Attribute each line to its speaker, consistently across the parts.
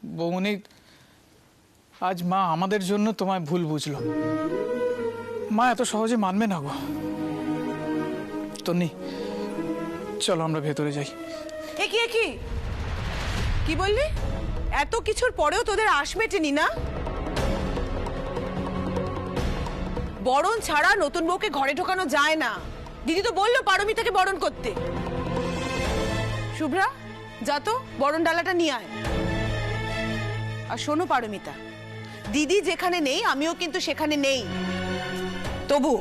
Speaker 1: বৌমনি, আজ মা আমাদের জন্য তোমায় ভুল বুঝলো। মা এত সহজে মানবে না গো। তন্নি, চলো আমরা ভেতরে যাই।
Speaker 2: কি কি বললি? এত কিছুর পরেও তোদের আশ মেটেনি না? বরণ ছাড়া নতুন বউকে ঘরে ঢোকানো যায় না। দিদি তো বললো পারমিতাকে বরণ করতে। শুভ্রা, যা তো বরণ ডালাটা নিয়ে আয়। আর শোনো পারমিতা, দিদি যেখানে নেই আমিও কিন্তু সেখানে নেই। তবু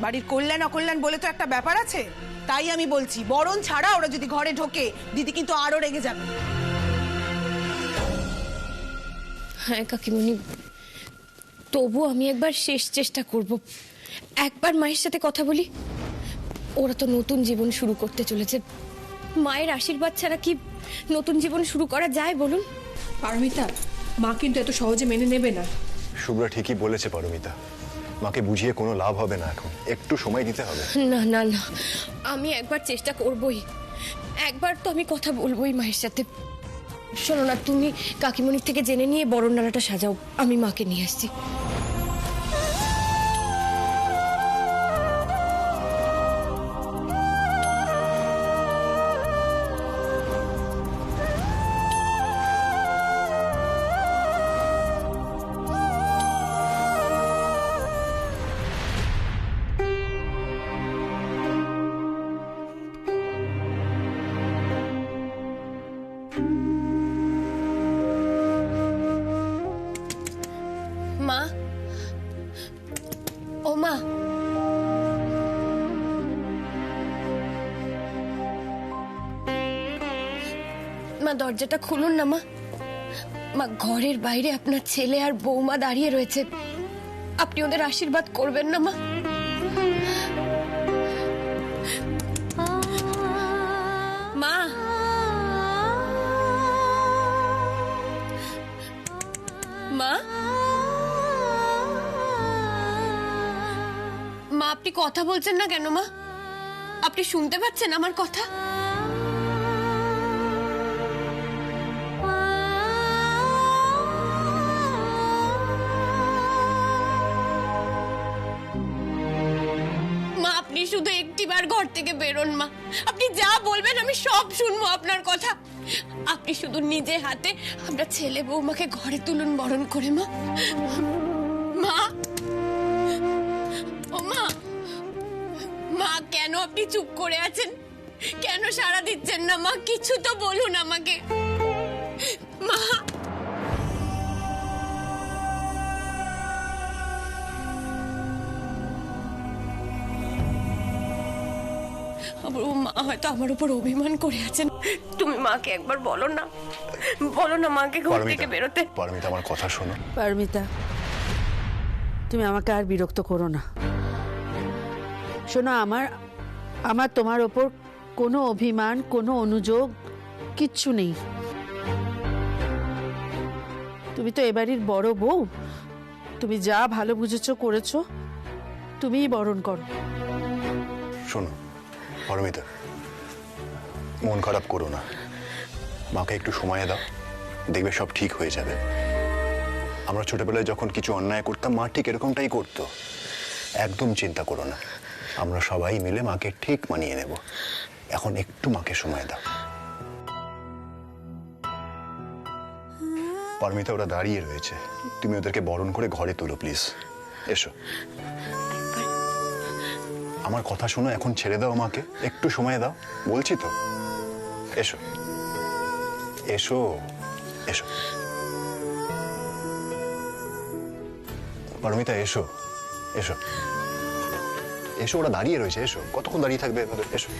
Speaker 2: বাড়ির কল্যাণ অকল্যাণ বলে তো একটা ব্যাপার আছে। তাই আমি বলছি, বরণ ছাড়া ওরা যদি ঘরে ঢোকে দিদি কিন্তু আরো রেগে যাবে।
Speaker 3: হ্যাঁ কাকিমণি, তবু আমি একবার শেষ চেষ্টা করব। একবার মায়ের সাথে কথা বলি। ওরা তো নতুন জীবন শুরু করতে চলেছে। মায়ের আশীর্বাদ ছাড়া কি নতুন জীবন শুরু করা যায় বলুন?
Speaker 4: পারমিতা, মা কিন্তু এত সহজে মেনে নেবে না।
Speaker 5: শুভ্রা ঠিকই বলেছে পারমিতা, মাকে বুঝিয়ে কোনো লাভ হবে না, এখন একটু সময় দিতে হবে।
Speaker 3: না না না, আমি একবার চেষ্টা করবই। একবার তো আমি কথা বলবোই মায়ের সাথে। শোনো না, তুমি কাকিমণির থেকে জেনে নিয়ে বরণ ডালাটা সাজাও, আমি মাকে নিয়ে আসছি। মা, ও মা, মা দরজাটা খুলুন না মা। মা, ঘরের বাইরে আপনার ছেলে আর বৌমা দাঁড়িয়ে রয়েছে, আপনি ওদের আশীর্বাদ করবেন না মা? মা, মা, মা আপনি কথা বলছেন না কেন মা? আপনি শুনতে পাচ্ছেন আমার কথা? মা, আপনি শুধু একটিবার ঘর থেকে বেরোন মা। আপনি যা বলবেন আমি সব শুনবো আপনার কথা। আপনি শুধু নিজে হাতে আমরা ছেলে বৌমাকে ঘরে তুলুন বরণ করে মা। মা, ও মা, মা কেন আপনি চুপ করে আছেন? কেন সাড়া দিচ্ছেন না মা? কিছু তো বলুন আমাকে মা। আমার মা হয়তো আমার উপর অভিমান করে আছেন। তুমি মাকে একবার বলো না, বলো না মাকে ঘর থেকে বেরোতে।
Speaker 5: পারমিতা, আমার কথা শোনো।
Speaker 6: পারমিতা, তুমি আমাকে আর বিরক্ত করো না। শোনো, আমার তোমার ওপর কোনো অভিমান, কোনো অনুযোগ কিচ্ছু নেই। তুমি তো এবাড়ির বড় বউ, তুমি যা ভালো বুঝেছো করেছো, তুমিই বরণ করো।
Speaker 5: শোনো পারমিতা, মন খারাপ করো না, মাকে একটু সময় দাও, দেখবে সব ঠিক হয়ে যাবে। আমরা ছোটবেলায় যখন কিছু অন্যায় করতাম মা ঠিক এরকমটাই করতো। একদম চিন্তা করো না, আমরা সবাই মিলে মাকে ঠিক মানিয়ে নেব। এখন একটু মাকে সময় দাও। পারমিতা, ওরা দাঁড়িয়ে রয়েছে, তুমি ওদেরকে বরণ করে ঘরে তোলো প্লিজ। এসো, আমার কথা শোনো, এখন ছেড়ে দাও মাকে, একটু সময় দাও, বলছি তো। এসো এসো এসো পারমিতা, এসো এসো এসো, ওরা দাঁড়িয়ে রয়েছে, এসো। কতক্ষণ দাঁড়িয়ে থাকবে এভাবে? এসো।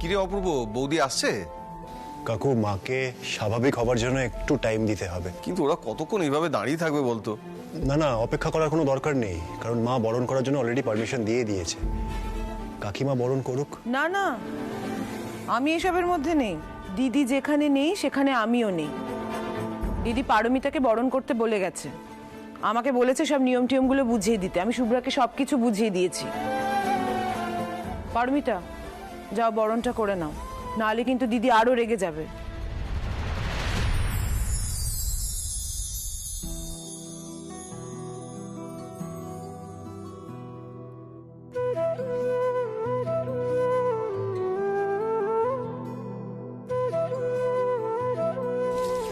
Speaker 7: কিরে অপূর্ব, বৌদি আসছে?
Speaker 5: কাকু, মাকে স্বাভাবিক হবার জন্য একটু টাইম দিতে হবে।
Speaker 7: কিন্তু ওরা কতক্ষণ এইভাবে দাঁড়িয়ে থাকবে বলতো?
Speaker 5: না না, অপেক্ষা করার কোনো দরকার নেই, কারণ মা বরণ করার জন্য অলরেডি পারমিশন দিয়ে দিয়েছে। কাকিমা বরণ করুক।
Speaker 2: না না, আমি এসবের মধ্যে নেই। দিদি যেখানে নেই সেখানে আমিও নেই। দিদি পারমিতাকে বরণ করতে বলে গেছে, আমাকে বলেছে সব নিয়ম টিয়মগুলো বুঝিয়ে দিতে। আমি শুভ্রাকে সবকিছু বুঝিয়ে দিয়েছি। পারমিতা, যাও বরণটা করে নাও, নাহলে কিন্তু দিদি আরো রেগে যাবে।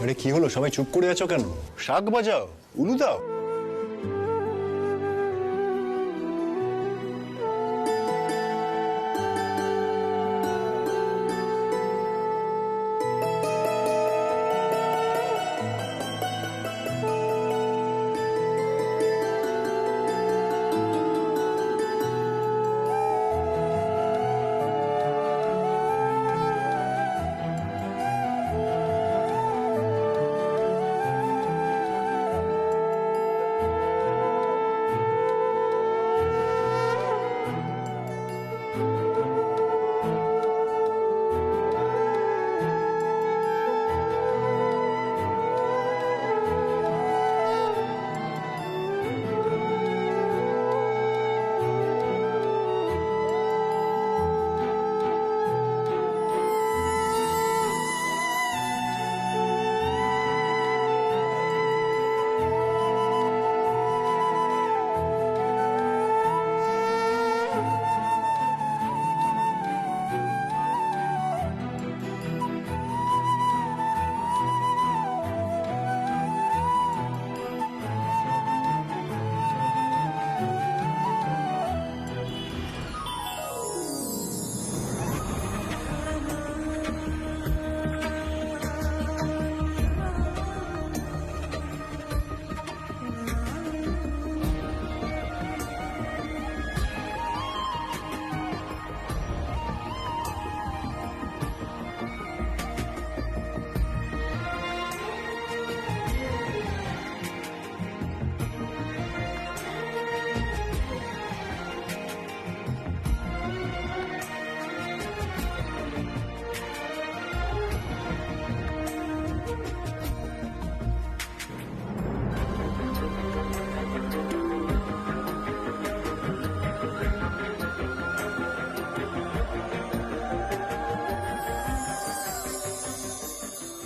Speaker 5: আরে কি হলো, সবাই চুপ করে আছো কেন? শাক বাজাও, উলু দাও।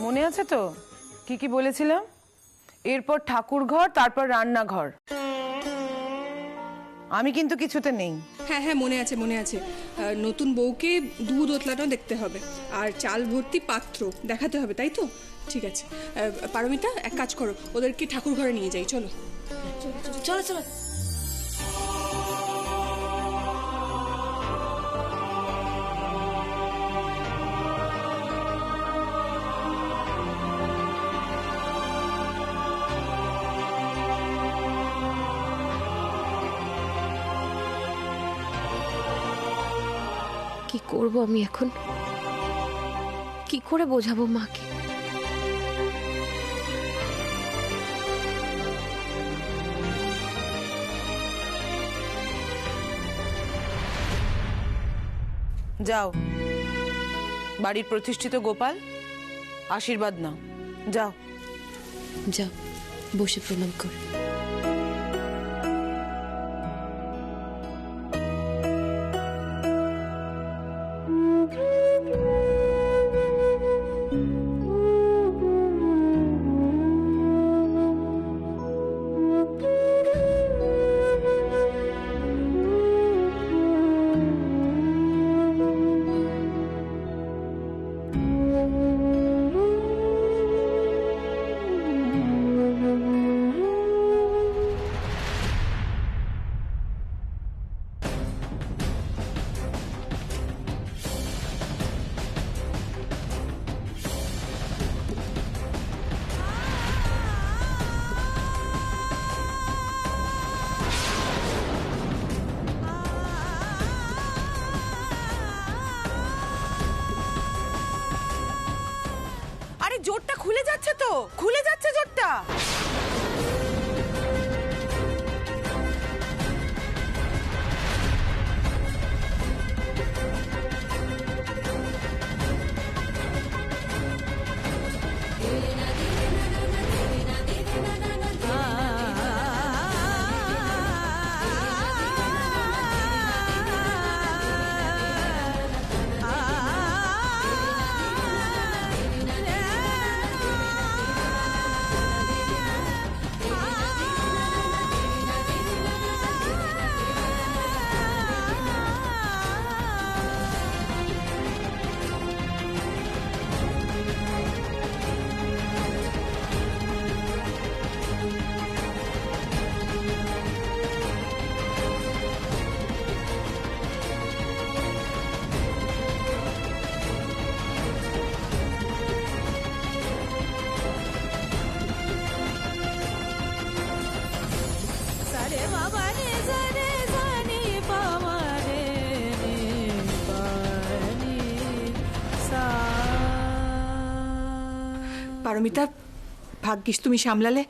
Speaker 5: মনে আছে তো কি কি বলেছিলাম? এরপর ঠাকুর ঘর, তারপর রান্নাঘর। আমি কিন্তু কিছুতে নেই।
Speaker 4: হ্যাঁ হ্যাঁ, মনে আছে মনে আছে। নতুন বউকে দুধ ওতলাটাও দেখতে হবে, আর চাল ভর্তি পাত্র দেখাতে হবে, তাই তো? ঠিক আছে। পারমিতা, এক কাজ করো, ওদেরকে ঠাকুর ঘরে নিয়ে যাই, চলো
Speaker 3: চলো চলো। কি করব আমি এখন? কি করে বোঝাবো মাকে?
Speaker 2: যাও, বাড়ির প্রতিষ্ঠিত গোপাল, আশীর্বাদ নাও, যাও।
Speaker 3: যাও, বসে প্রণাম কর।
Speaker 2: জোরটা খুলে যাচ্ছে তো, খুলে যাচ্ছে জোরটা।
Speaker 4: পারমিতা, ভাগ্যিস তুমি সামলালে,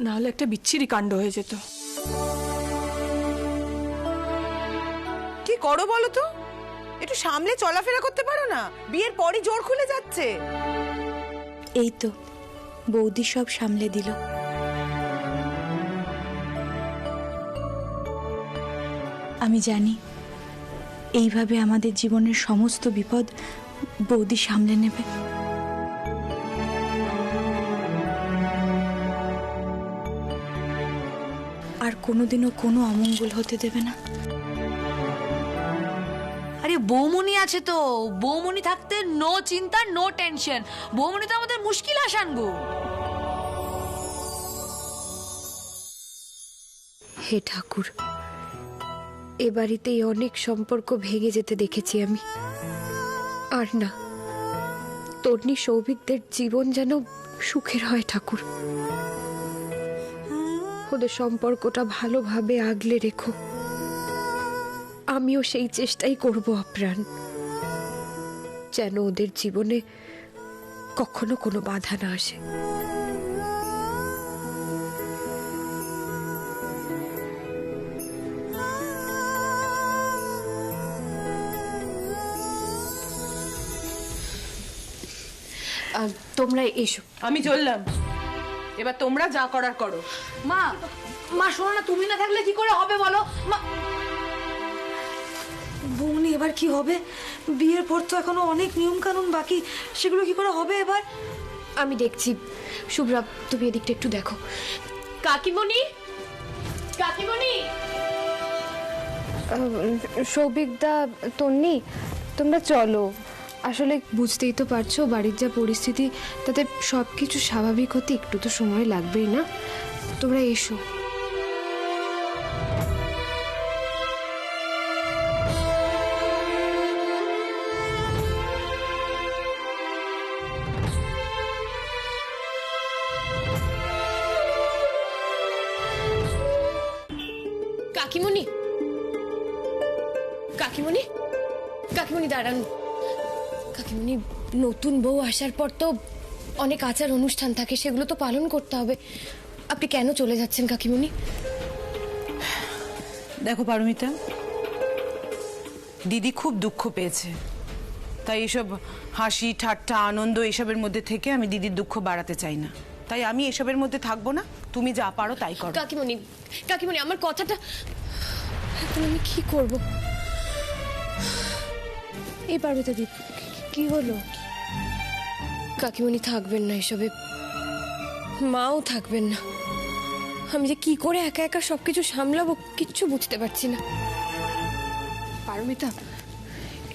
Speaker 4: না হলে একটা বিচ্ছিরি কাণ্ড হয়ে যেত।
Speaker 2: কি করো বলো তো, একটু সামলে চলাফেরা করতে পারো না? বিয়ের পরই জোর খুলে যাচ্ছে।
Speaker 8: এই তো বৌদি সব সামলে দিল। আমি জানি এইভাবে আমাদের জীবনের সমস্ত বিপদ বৌদি সামলে নেবে। আর কোনোদিনও কোনো অমঙ্গল হতে দেবে না।
Speaker 9: আরে বৌমনি আছে তো, বৌমনি থাকতে নো চিন্তা নো টেনশন। বৌমনি তো আমাদের মুশকিল আসান গো।
Speaker 3: হে ঠাকুর, এ বাড়িতেই অনেক সম্পর্ক ভেঙে যেতে দেখেছি আমি। আর না, তন্নি সৌভিকদের জীবন যেন সুখের হয় ঠাকুর। ওদের সম্পর্কটা ভালোভাবে আগলে রেখো। আমিও সেই চেষ্টাই করব আপ্রাণ, যেন ওদের জীবনে কখনো কোনো বাধা না আসে। তোমরা এসো।
Speaker 2: আমি চললাম, এবার তোমরা যা করার করো।
Speaker 9: মা, মা শোনো না, তুমি না থাকলে কি করে হবে বলো? মা,
Speaker 10: বৌনি এবার কি হবে? বিয়ের পর তো এখনো অনেক নিয়ম কানুন বাকি, সেগুলো কি করে হবে এবার?
Speaker 3: আমি দেখছি। শুভ্রা, তুমি এদিকটা একটু দেখো। কাকিমণি, কাকিমণি। সৌভিকদা, তন্নি, তোমরা চলো। আসলে বুঝতেই তো পারছো বাড়ির যা পরিস্থিতি, তাতে সব কিছু স্বাভাবিক হতে একটু তো সময় লাগবেই না? তোমরা এসো। কাকিমণি, কাকিমণি, কাকিমণি দাঁড়ান। কাকিমণি, নতুন বউ আসার পর তো অনেক আচার অনুষ্ঠান থাকে, সেগুলো তো পালন করতে হবে। আপনি কেন চলে যাচ্ছেন কাকিমণি?
Speaker 2: দেখো পারমিতা, দিদি খুব দুঃখ পেয়েছে, তাই এসব হাসি ঠাট্টা আনন্দ এসবের মধ্যে থেকে আমি দিদির দুঃখ বাড়াতে চাই না। তাই আমি এসবের মধ্যে থাকবো না, তুমি যা পারো তাই করো।
Speaker 3: কাকিমণি, কাকিমণি, আমার কথাটা, এখন আমি কি করব? এই পারমিতা দি, কি হলো? কাকিমণি থাকবেন না এসবে, মাও থাকবেন না। আমি যে কি করে একা একা সবকিছু সামলাবো কিচ্ছু বুঝতে পারছি না।
Speaker 4: পারমিতা,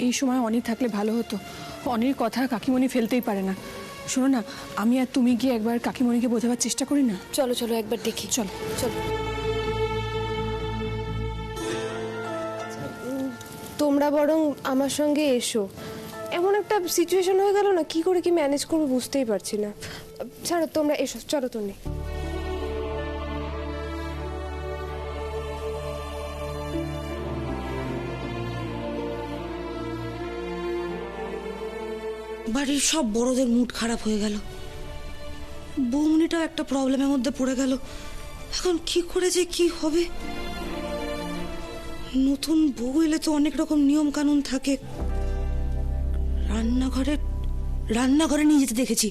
Speaker 4: এই সময় অনি থাকলে ভালো হতো। অনির কথা কাকিমণি ফেলতেই পারে না। শোনো না, আমি আর তুমি গিয়ে একবার কাকিমণিকে বোঝাবার চেষ্টা করি না?
Speaker 3: চলো চলো, একবার দেখি।
Speaker 4: চলো
Speaker 3: চলো। তোমরা বরং আমার সঙ্গে এসো। এমন একটা সিচুয়েশন হয়ে গেল না, কি করে কি ম্যানেজ করবো বুঝতেই পারছি না। ছাড়ো, তোমরা এসো, চলো তন্নি।
Speaker 10: বাড়ির সব বড়দের মুড খারাপ হয়ে গেল। বৌমনিটাও একটা প্রবলেমের মধ্যে পড়ে গেল। এখন কি করে যে কি হবে? নতুন বউ এলে তো অনেক রকম নিয়ম কানুন থাকে। রান্নাঘরে নিয়ে যেতে দেখেছি।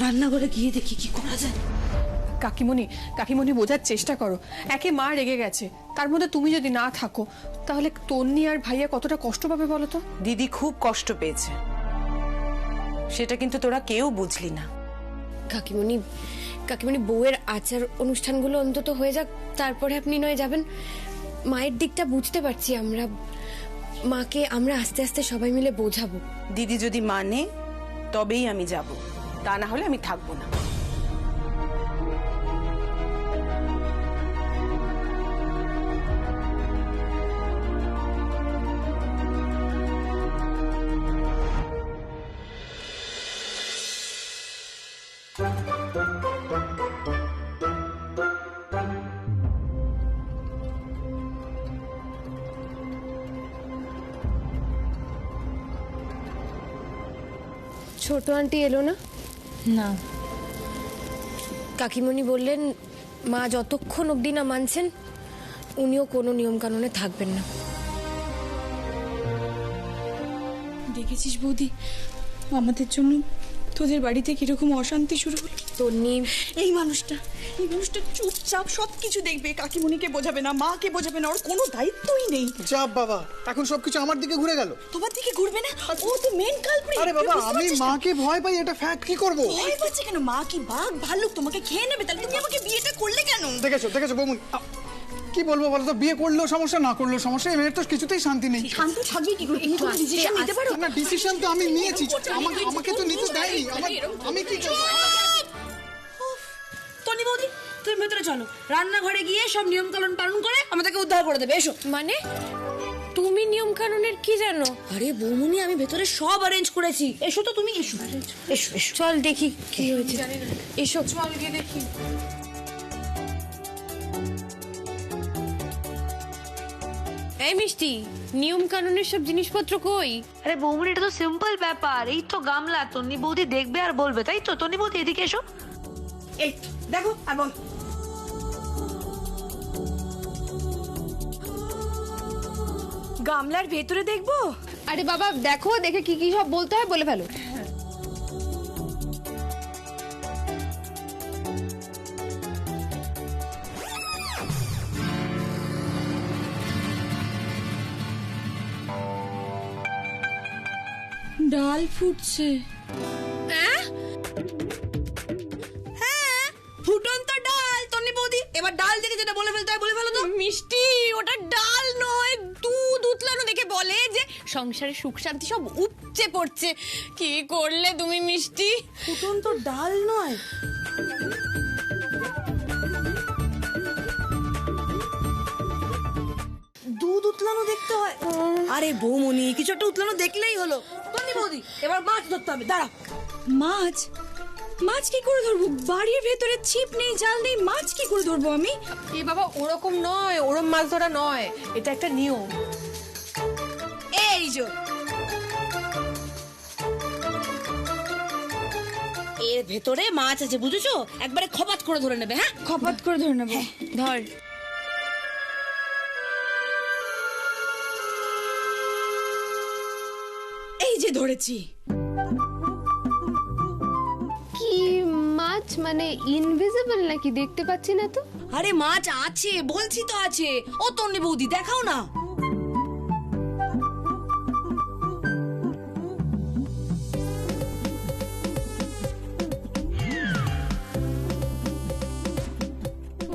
Speaker 10: রান্নাঘরে গিয়ে দেখি কি করা যায়।
Speaker 4: কাকিমণি বোঝার চেষ্টা করো। একে মা রেগে গেছে, তার মধ্যে তুমি যদি না থাকো তাহলে তন্নি আর ভাইয়া কতটা কষ্ট পাবে বলো তো।
Speaker 2: দিদি খুব কষ্ট পেয়েছে, সেটা কিন্তু তোরা কেউ বুঝলি না।
Speaker 3: কাকিমণি বউয়ের আচার অনুষ্ঠানগুলো অন্তত হয়ে যাক, তারপরে আপনি নয় যাবেন। মায়ের দিকটা বুঝতে পারছি আমরা, মাকে আমরা আস্তে আস্তে সবাই মিলে বোঝাবো।
Speaker 2: দিদি যদি মানে তবেই আমি যাব, তা না হলে আমি থাকবো না।
Speaker 3: ছোট আন্টি এলো না?
Speaker 8: না,
Speaker 3: কাকিমণি বললেন মা যতক্ষণ অবধি না মানছেন উনিও কোনো নিয়ম কানুনে থাকবেন না।
Speaker 10: দেখেছিস বৌদি, আমাদের জন্য তোদের বাড়িতে কিরকম অশান্তি শুরু হলো।
Speaker 3: তন্নি,
Speaker 10: এই মানুষটা চুপচাপ সবকিছু দেখবে, কাকিমণিকে বোঝাবে না, মাকে বোঝাবে না, ওর কোনো দায়িত্বই নেই।
Speaker 1: চাপ বাবা, এখন সবকিছু আমার দিকে ঘুরে গেল।
Speaker 10: তোমার দিকে ঘুরবে না, ও তো মেন কালপ্রিট।
Speaker 1: আরে বাবা, আমি মাকে ভয় পাই, এটা ফ্যাক্ট। কি করব?
Speaker 10: ভয় পাচ্ছে কেন? মা কি বাঘ ভাল্লুক তোমাকে খেয়ে নেবে? তাহলে তুমি আমাকে বিয়েটা করলে কেন?
Speaker 1: দেখেছো বৌমনি, কি বলবো বলো তো? বিয়ে করলেও সমস্যা, না করলেও সমস্যা। এই মেয়ের তো কিছুতেই শান্তি নেই।
Speaker 10: শান্ত থাকবি কি করে? তুমি কোনো ডিসিশন নিতে পারো
Speaker 1: না, ডিসিশন তো আমি নিয়েছি, আমাকে তো নিতে দেয়নি। আমি কি করব?
Speaker 10: টনি বৌদি, তুমি ভেতরে চলো, রান্নাঘরে গিয়ে সব নিয়ম কানুন পালন করে আমাদেরকে উদ্ধার করে দেবে। এসো।
Speaker 3: মানে তুমি নিয়ম কানুনের কি জানো?
Speaker 10: আরে বৌমনি, আমি ভেতরে সব অ্যারেঞ্জ করেছি। এসো তো তুমি, এসো এসো এসো।
Speaker 3: চল দেখি কি হয়েছে। এসো।
Speaker 4: চল গিয়ে দেখি।
Speaker 3: এই মিষ্টি, নিয়ম কানুনের সব জিনিসপত্র কই?
Speaker 8: আরে বৌমনি, এটা তো সিম্পল ব্যাপার। এই তো গামলা, তন্নি বৌদি দেখবে আর বলবে, তাই তো? তন্নি বৌদি এদিকে এসো।
Speaker 10: এই দেখো, আর বল। গামলার ভেতরে দেখবো?
Speaker 3: আরে বাবা দেখো, দেখে কি কি সব বলতে হয় বলে ফেলো।
Speaker 10: ডাল ফুটছে। ফুটন্ত ডাল। তন্নি বৌদি, এবার ডাল দেখে যেটা বলে ফেলতে হয় বলে ফেলো তো।
Speaker 3: মিষ্টি, ওটা ডাল নয়, দুধ উতলানো দেখে বলে যে সংসারে সুখ শান্তি সব উপচে পড়ছে। কি করলে তুমি মিষ্টি?
Speaker 10: ফুটন্ত ডাল নয়, দুধ উতলানো দেখতে হয়। আরে বৌমনি, কিছু একটা উতলানো দেখলেই হলো। তন্নি বৌদি, এবার মাছ ধরতে হবে। দাঁড়া। মাছ? মাছ কি করে ধরবো? বাড়ির ভেতরে ছিপ নেই, জাল নেই, মাছ কি করে ধরবো আমি?
Speaker 4: এ বাবা, ওরকম নয়, ওরম মাছ ধরা নয়, এটা একটা নিয়ম।
Speaker 10: এই যে এর ভেতরে মাছ আছে, বুঝেছো? একবারে খপাত করে ধরে নেবে। হ্যাঁ, খপাত করে ধরে নেবে।
Speaker 3: ধর।
Speaker 10: এই যে ধরেছি।
Speaker 3: কি মাছ? মানে ইনভিজিবল নাকি? দেখতে পাচ্ছি না তো।
Speaker 10: আরে মাছ আছে, বলছি তো আছে। ও তন্নি বৌদি, দেখাও না।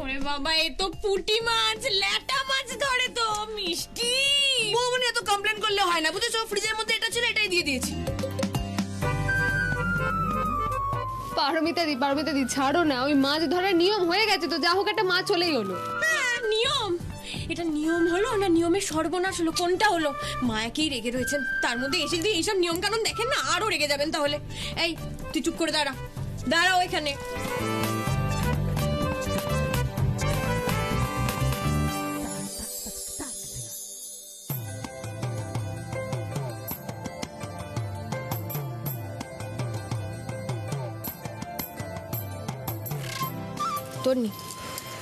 Speaker 3: ওরে বাবা, এ তো পুঁটি মাছ, ল্যাটা মাছ ধরে তো মিষ্টি।
Speaker 10: বৌমনি, এত কমপ্লেন করলে হয় না, বুঝেছো? ফ্রিজের মধ্যে এটা ছিল, এটাই দিয়ে দিয়েছি।
Speaker 3: পারমিতা দি ছাড়ো না, ওই মাছ ধরার নিয়ম হয়ে গেছে তো, যা হোক একটা মাছ হলেই হলো। নিয়ম? এটা নিয়ম হলো না নিয়মের সর্বনাশ হলো? কোনটা হলো? মায়াকেই রেগে রয়েছেন, তার মধ্যে এসে যদি এইসব নিয়ম কানুন দেখেন না, আরো রেগে যাবেন। তাহলে এই তুই চুপ করে দাঁড়াও এখানে। তন্নি,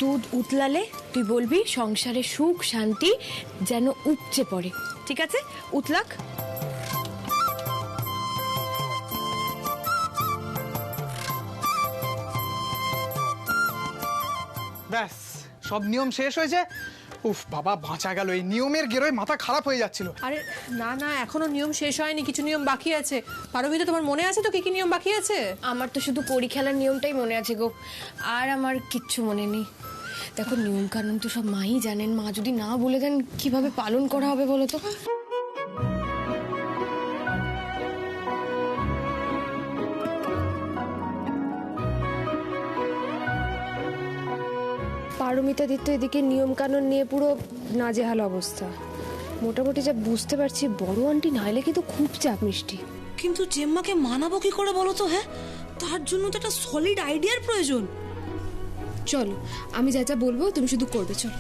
Speaker 3: দুধ উতলালে তুই বলবি সংসারে সুখ শান্তি যেন উপচে পড়ে, ঠিক আছে? উতলাক।
Speaker 1: ব্যাস, সব নিয়ম শেষ হয়েছে। উফ বাবা, বাঁচা গেল। এই নিয়মের গেরোয় মাথা খারাপ হয়ে যাচ্ছিল।
Speaker 11: আরে না না, এখনো নিয়ম শেষ হয়নি, কিছু নিয়ম বাকি আছে। পারমিতা, তোমার মনে আছে তো কি কি নিয়ম বাকি আছে?
Speaker 3: আমার তো শুধু কড়ি খেলার নিয়মটাই মনে আছে গো, আর আমার কিচ্ছু মনে নেই। দেখো, নিয়ম কানুন তো সব মাই জানেন, মা যদি না বলে দেন কিভাবে পালন করা হবে বলো তো? পারমিতা দিত্য এদিকে নিয়ম কানুন নিয়ে পুরো নাজেহাল অবস্থা। মোটামুটি যা বুঝতে পারছি, বড় আন্টি না এলে কিন্তু খুব চাপ মিষ্টি।
Speaker 10: কিন্তু জেম্মাকে মানাবো কি করে বলো তো? হ্যাঁ, তার জন্য তো একটা সলিড আইডিয়ার প্রয়োজন।
Speaker 3: চলো, আমি যা যা বলবো তুমি শুধু করবে, চলো।